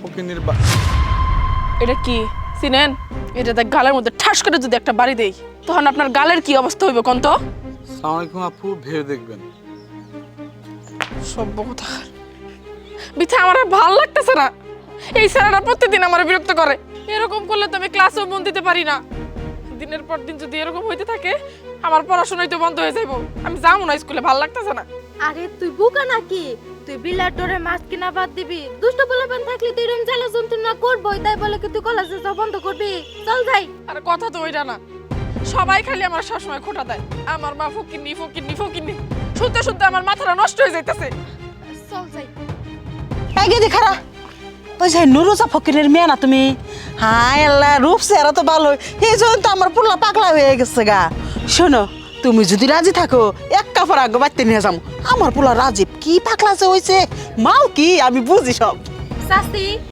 ফকিনির এটা কি চিনেন? এটা দেখ গালের মধ্যে ঠাস করে যদি একটা বাড়ি দেই তখন আপনার গালের কি অবস্থা হইব কোন তো? আসসালামু আলাইকুম আপু, ভেবে দেখবেন। সভ্য কথা। বিথা আমার আর ভাল লাগতেছে না। এই ছেলেটা প্রতিদিন আমার বিরক্ত করে। এরকম করলে তো আমি ক্লাসেও মন দিতে পারি না। দিনের পর দিন যদি এরকম হইতে থাকে আমার পড়াশোনাই তো বন্ধ হয়ে যাইব। আমি যাবো না স্কুলে, ভাল লাগতেছে না। আরে তুই বোকা নাকি? তুই বিলার ডরে মাছ কিনা বাদ দিবি? দুষ্ট পোলাপান থাকলে তুই এরকম জ্বালা যন্ত্রণা করবই, তাই বলে কি তুই কলেজে যাওয়া বন্ধ করবি? চল যাই। আর কথা তো ওইটা না। সবাই খালি আমার সবসময় খোঁটা দেয়, আমার মা ফকিন্নি ফকিন্নি ফকিন্নি। শুনতে শুনতে আমার মাথাটা নষ্ট হয়ে যাইতেছে। চল যাই। আগে দেখারা ওই যে নুরুজা ফকিরের মেয়ে না তুমি? হায় আল্লাহ, রূপ চেহারা তো ভালো, এই জন্য তো আমার পুল্লা পাগলা হয়ে গেছে গা। শোনো, তুমি যদি রাজি থাকো এক কাপড় আগে বাড়তে নিয়ে যাবো। আমার পুলা রাজীব কি পাগলা যে হয়েছে, মাও কি আমি বুঝি সব। শাস্তি